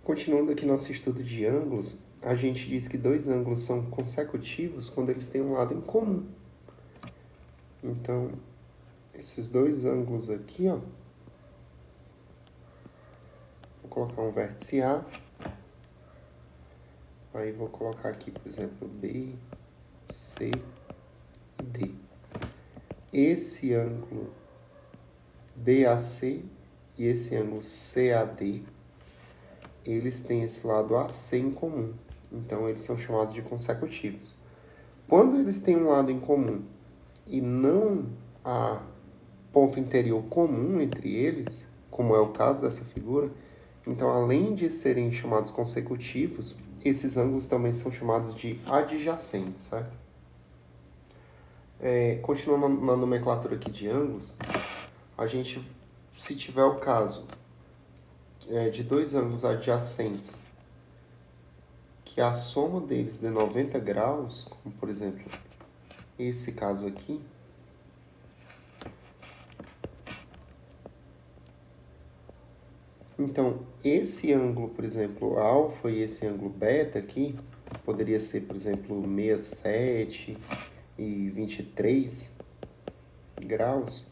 Continuando aqui nosso estudo de ângulos, a gente diz que dois ângulos são consecutivos quando eles têm um lado em comum. Então, esses dois ângulos aqui, ó, vou colocar um vértice A, aí vou colocar aqui, por exemplo, B, C e D. Esse ângulo BAC e esse ângulo CAD, eles têm esse lado AC em comum. Então, eles são chamados de consecutivos. Quando eles têm um lado em comum e não há ponto interior comum entre eles, como é o caso dessa figura, então, além de serem chamados consecutivos, esses ângulos também são chamados de adjacentes, certo? Continuando na nomenclatura aqui de ângulos, a gente, se tiver o caso de dois ângulos adjacentes, que a soma deles dê 90 graus, como por exemplo, esse caso aqui, então, esse ângulo, por exemplo, alfa e esse ângulo beta aqui, poderia ser, por exemplo, 67 e 23 graus,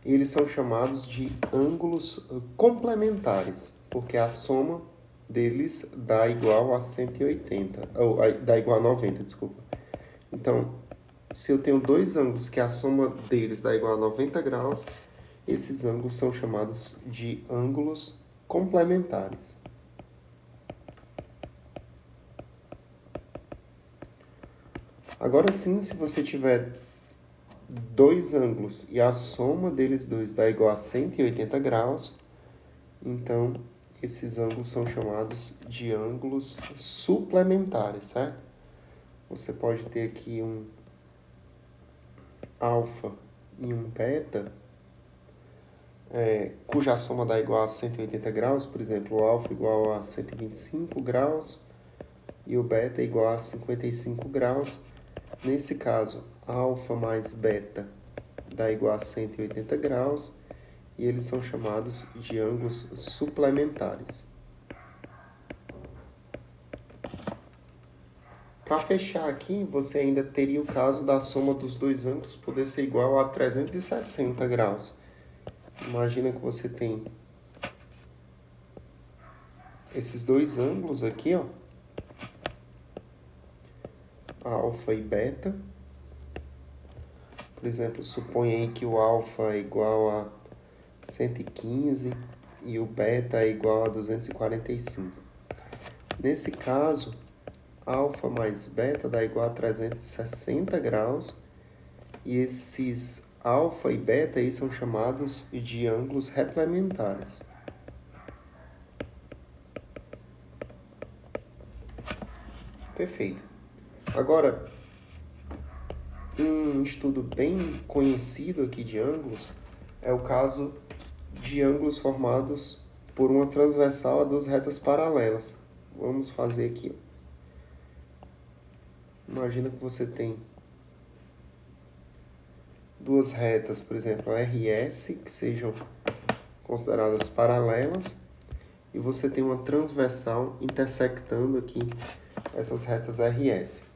eles são chamados de ângulos complementares, porque a soma deles dá igual a 180, ou dá igual a 90, desculpa. Então, se eu tenho dois ângulos que a soma deles dá igual a 90 graus, esses ângulos são chamados de ângulos complementares. Agora sim, se você tiver dois ângulos e a soma deles dois dá igual a 180 graus, então esses ângulos são chamados de ângulos suplementares, certo? Você pode ter aqui um alfa e um beta, cuja soma dá igual a 180 graus, por exemplo, o alfa igual a 125 graus e o beta igual a 55 graus. Nesse caso, alfa mais beta dá igual a 180 graus e eles são chamados de ângulos suplementares. Para fechar aqui, você ainda teria o caso da soma dos dois ângulos poder ser igual a 360 graus. Imagina que você tem esses dois ângulos aqui, ó, alfa e beta. Por exemplo, suponha aí que o alfa é igual a 115 e o beta é igual a 245. Nesse caso, alfa mais beta dá igual a 360 graus e esses alfa e beta aí são chamados de ângulos replementares. Perfeito. Agora, um estudo bem conhecido aqui de ângulos é o caso de ângulos formados por uma transversal a duas retas paralelas. Vamos fazer aqui. Imagina que você tem duas retas, por exemplo, RS, que sejam consideradas paralelas, e você tem uma transversal intersectando aqui essas retas RS.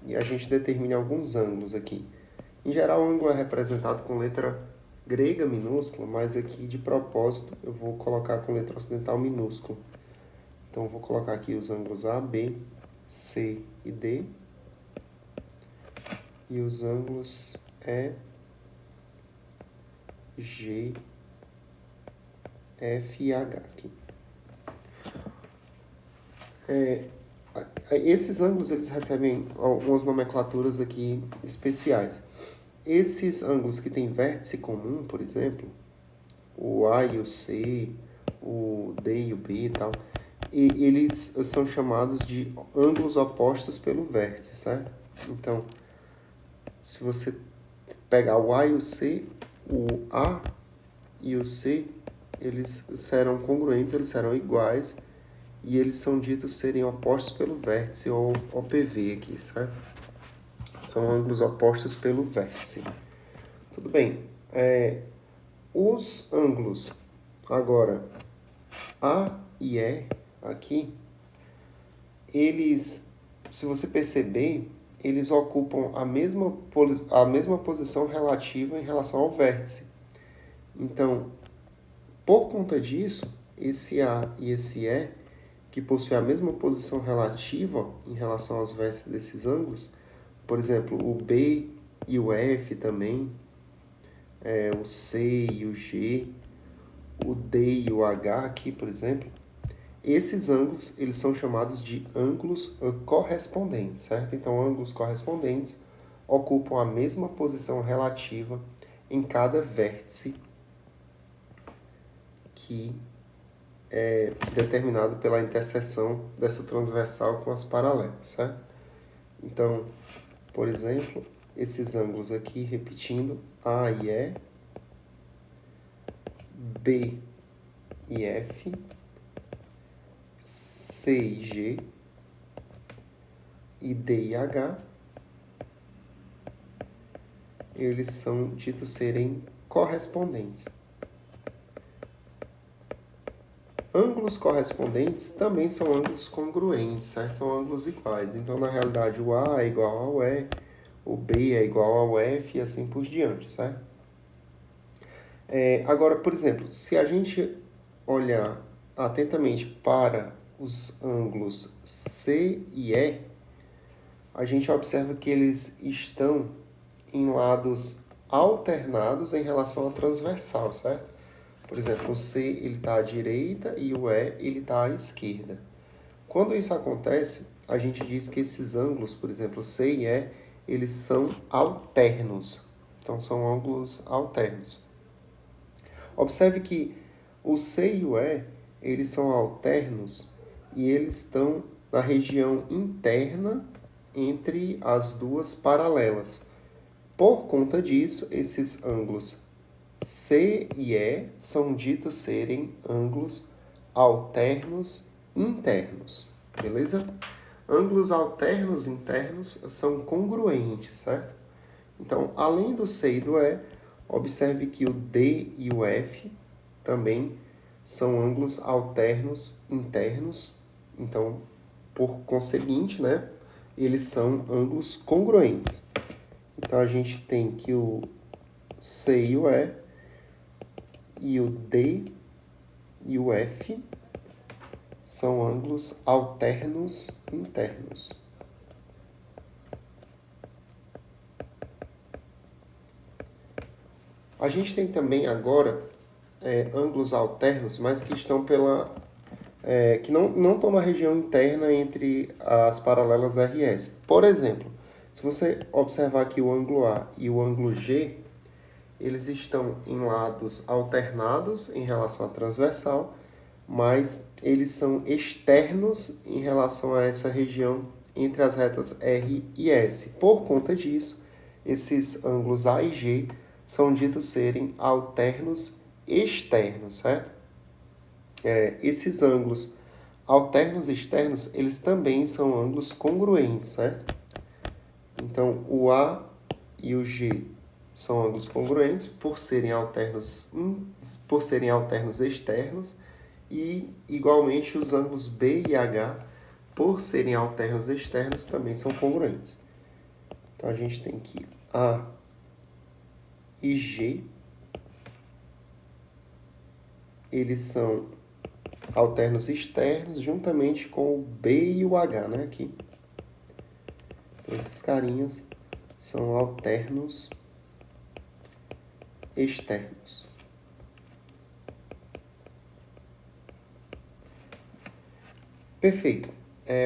E a gente determina alguns ângulos aqui. Em geral, o ângulo é representado com letra grega minúscula, mas aqui de propósito eu vou colocar com letra ocidental minúscula. Então, eu vou colocar aqui os ângulos A, B, C e D. E os ângulos E, G, F e H aqui. Esses ângulos eles recebem algumas nomenclaturas aqui especiais. Esses ângulos que têm vértice comum, por exemplo, o A e o C, o D e o B e tal, eles são chamados de ângulos opostos pelo vértice, certo? Então, se você pegar o A e o C, o A e o C, eles serão congruentes, eles serão iguais, e eles são ditos serem opostos pelo vértice, ou OPV aqui, certo? São ângulos opostos pelo vértice. Tudo bem. Os ângulos, agora, A e E, aqui, eles, se você perceber, eles ocupam a mesma posição relativa em relação ao vértice. Então, por conta disso, esse A e esse E, que possuem a mesma posição relativa em relação aos vértices desses ângulos, por exemplo, o B e o F também, o C e o G, o D e o H aqui, por exemplo, esses ângulos eles são chamados de ângulos correspondentes, certo? Então, ângulos correspondentes ocupam a mesma posição relativa em cada vértice que é determinado pela interseção dessa transversal com as paralelas, certo? Então, por exemplo, esses ângulos aqui, repetindo, A e E, B e F, C e G, e D e H, eles são ditos serem correspondentes. Ângulos correspondentes também são ângulos congruentes, certo? São ângulos iguais. Então, na realidade, o A é igual ao E, o B é igual ao F e assim por diante, certo? Agora, por exemplo, se a gente olhar atentamente para os ângulos C e E, a gente observa que eles estão em lados alternados em relação à transversal, certo? Por exemplo, o C ele está à direita e o E ele está à esquerda. Quando isso acontece, a gente diz que esses ângulos, por exemplo, C e E, eles são alternos. Então, são ângulos alternos. Observe que o C e o E, eles são alternos e eles estão na região interna entre as duas paralelas. Por conta disso, esses ângulos C e E são ditos serem ângulos alternos internos, beleza? Ângulos alternos internos são congruentes, certo? Então, além do C e do E, observe que o D e o F também são ângulos alternos internos. Então, por conseguinte, né, eles são ângulos congruentes. Então, a gente tem que o C e o D e o F são ângulos alternos internos. A gente tem também agora ângulos alternos, mas que estão que não estão na região interna entre as paralelas RS. Por exemplo, se você observar aqui o ângulo A e o ângulo G, eles estão em lados alternados em relação à transversal, mas eles são externos em relação a essa região entre as retas R e S. Por conta disso, esses ângulos A e G são ditos serem alternos externos, certo? Esses ângulos alternos externos, eles também são ângulos congruentes, certo? Então, o A e o G são ângulos congruentes por serem alternos externos e, igualmente, os ângulos B e H, por serem alternos externos, também são congruentes. Então, a gente tem que A e G, eles são alternos externos juntamente com o B e o H, né, aqui. Então, esses carinhas são alternos externos. Perfeito.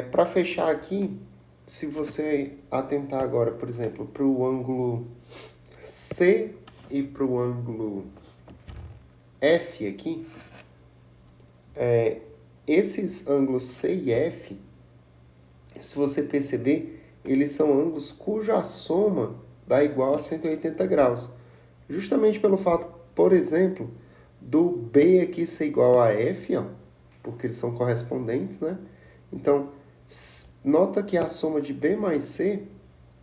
Para fechar aqui, se você atentar agora, por exemplo, para o ângulo C e para o ângulo F aqui, esses ângulos C e F, se você perceber, eles são ângulos cuja soma dá igual a 180 graus. Justamente pelo fato, por exemplo, do B aqui ser igual a F, ó, porque eles são correspondentes, né? Então, nota que a soma de B mais C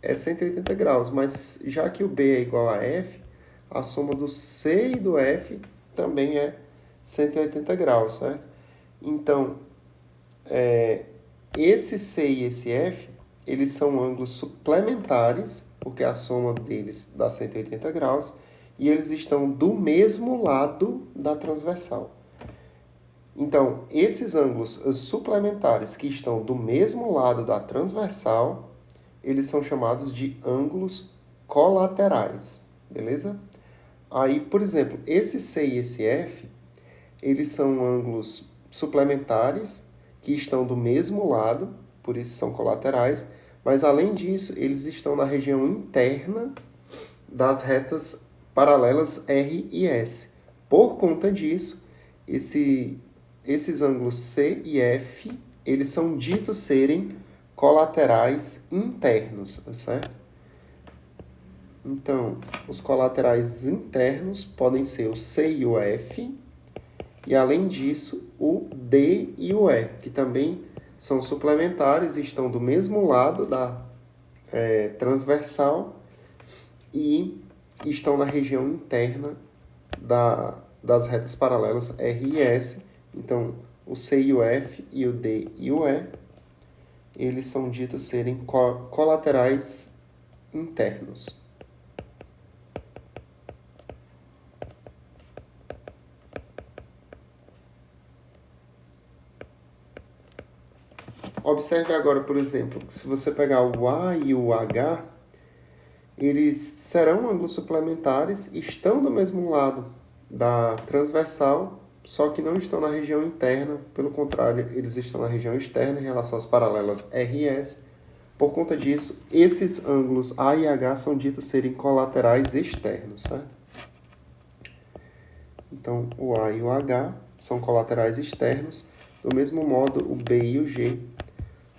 é 180 graus, mas já que o B é igual a F, a soma do C e do F também é 180 graus, certo? Então, esse C e esse F, eles são ângulos suplementares, porque a soma deles dá 180 graus, e eles estão do mesmo lado da transversal. Então, esses ângulos suplementares que estão do mesmo lado da transversal, eles são chamados de ângulos colaterais, beleza? Aí, por exemplo, esse C e esse F, eles são ângulos suplementares que estão do mesmo lado, por isso são colaterais, mas além disso, eles estão na região interna das retas paralelas R e S. Por conta disso, esses ângulos C e F, eles são ditos serem colaterais internos, certo? Então, os colaterais internos podem ser o C e o F, e além disso, o D e o E, que também são suplementares, estão do mesmo lado da transversal e estão na região interna das retas paralelas R e S. Então, o C e o F e o D e o E, eles são ditos serem colaterais internos. Observe agora, por exemplo, que se você pegar o A e o H, eles serão ângulos suplementares, estão do mesmo lado da transversal, só que não estão na região interna, pelo contrário, eles estão na região externa em relação às paralelas R e S. Por conta disso, esses ângulos A e H são ditos serem colaterais externos, certo? Então, o A e o H são colaterais externos, do mesmo modo, o B e o G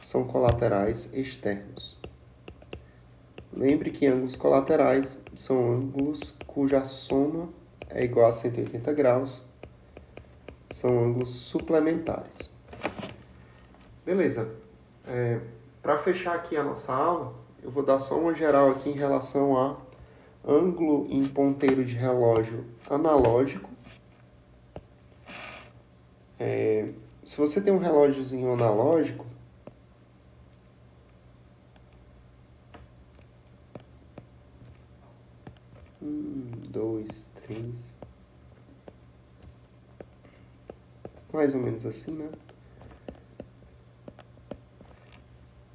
são colaterais externos. Lembre que ângulos colaterais são ângulos cuja soma é igual a 180 graus, são ângulos suplementares. Beleza. Para fechar aqui a nossa aula, eu vou dar só uma geral aqui em relação a ângulo em ponteiro de relógio analógico. Se você tem um relógiozinho analógico, dois, três, mais ou menos assim, né?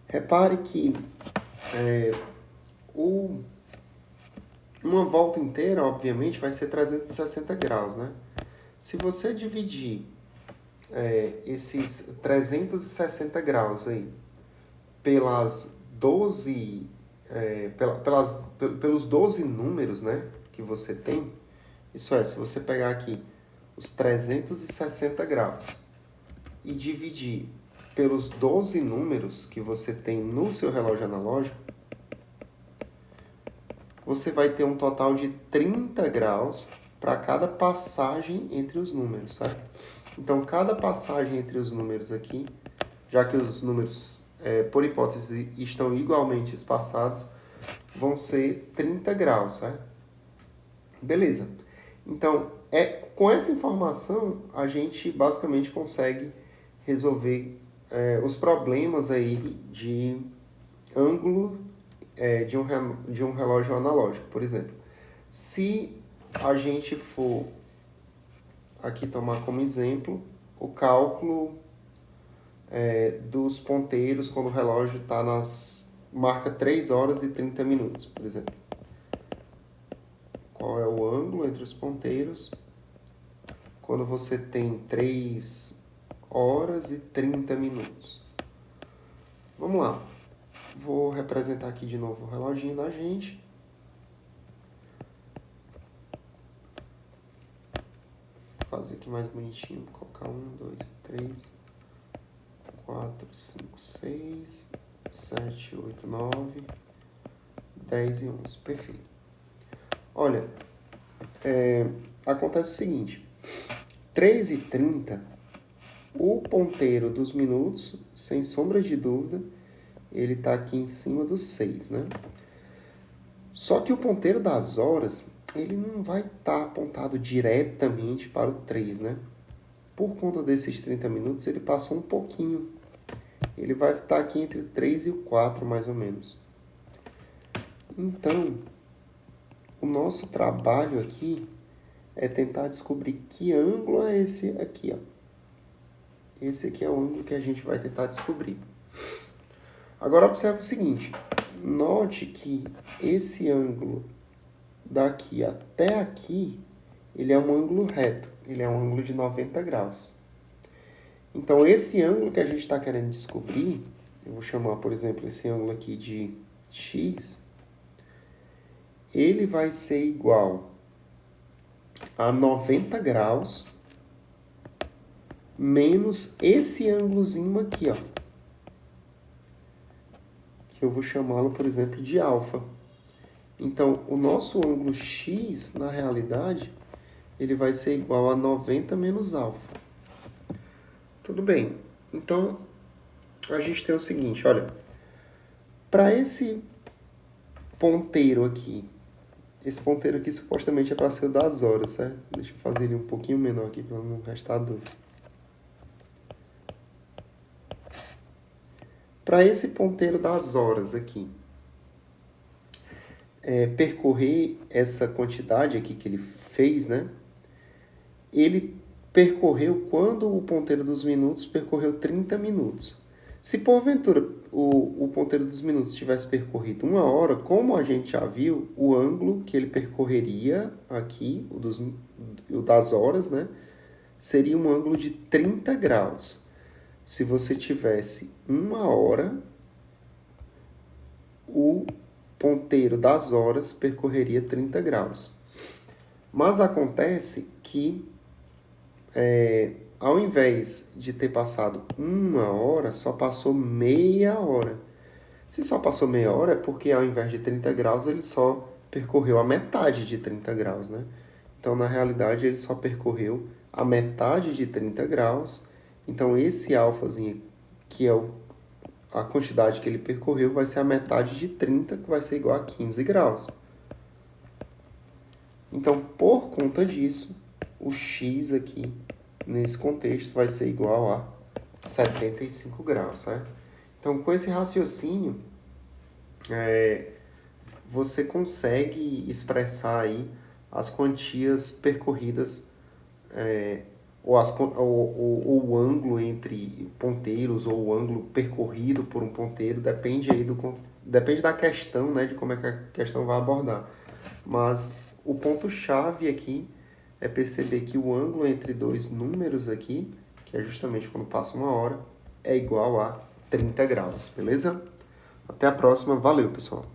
Repare que uma volta inteira, obviamente, vai ser 360 graus, né? Se você dividir esses 360 graus aí pelas 12, pelos 12 números, né, que você tem, isso é, se você pegar aqui os 360 graus e dividir pelos 12 números que você tem no seu relógio analógico, você vai ter um total de 30 graus para cada passagem entre os números, certo? Então, cada passagem entre os números aqui, já que os números, por hipótese, estão igualmente espaçados, vão ser 30 graus, certo? Beleza. Então, com essa informação, a gente basicamente consegue resolver os problemas aí de ângulo de um relógio analógico, por exemplo. Se a gente for aqui tomar como exemplo o cálculo dos ponteiros quando o relógio está marca 3 horas e 30 minutos, por exemplo. Qual é o ângulo entre os ponteiros quando você tem 3 horas e 30 minutos? Vamos lá. Vou representar aqui de novo o reloginho da gente. Vou fazer aqui mais bonitinho. Vou colocar 1, 2, 3, 4, 5, 6, 7, 8, 9, 10 e 11. Perfeito. Olha, acontece o seguinte. 3h30, o ponteiro dos minutos, sem sombra de dúvida, ele está aqui em cima do 6, né? Só que o ponteiro das horas, ele não vai estar apontado diretamente para o 3, né? Por conta desses 30 minutos, ele passou um pouquinho ele vai estar aqui entre o 3 e o 4, mais ou menos. Então, o nosso trabalho aqui é tentar descobrir que ângulo é esse aqui, ó. Esse aqui é o ângulo que a gente vai tentar descobrir. Agora, observe o seguinte. Note que esse ângulo daqui até aqui, ele é um ângulo reto. Ele é um ângulo de 90 graus. Então, esse ângulo que a gente está querendo descobrir, eu vou chamar, por exemplo, esse ângulo aqui de x, ele vai ser igual a 90 graus menos esse ângulozinho aqui, ó. Que eu vou chamá-lo, por exemplo, de alfa. Então, o nosso ângulo x, na realidade, ele vai ser igual a 90 menos alfa. Tudo bem. Então, a gente tem o seguinte, olha. Para esse ponteiro aqui, esse ponteiro aqui supostamente é para ser o das horas, certo? Deixa eu fazer ele um pouquinho menor aqui para não restar dúvida. Para esse ponteiro das horas aqui, percorrer essa quantidade aqui que ele fez, né? Ele percorreu, quando o ponteiro dos minutos percorreu 30 minutos. Se porventura o ponteiro dos minutos tivesse percorrido 1 hora, como a gente já viu, o ângulo que ele percorreria aqui, o das horas, né, seria um ângulo de 30 graus. Se você tivesse 1 hora, o ponteiro das horas percorreria 30 graus. Mas acontece que ao invés de ter passado 1 hora, só passou meia hora. Se só passou meia hora é porque ao invés de 30 graus ele só percorreu a metade de 30 graus, né? Então, na realidade, ele só percorreu a metade de 30 graus. Então, esse alfazinho, que é a quantidade que ele percorreu, vai ser a metade de 30, que vai ser igual a 15 graus. Então, por conta disso, o x aqui, nesse contexto, vai ser igual a 75 graus, certo? Então, com esse raciocínio, você consegue expressar aí as quantias percorridas, ou o ângulo entre ponteiros, ou o ângulo percorrido por um ponteiro, depende aí depende da questão, né, de como é que a questão vai abordar. Mas o ponto-chave aqui é perceber que o ângulo entre dois números aqui, que é justamente quando passa 1 hora, é igual a 30 graus, beleza? Até a próxima, valeu, pessoal!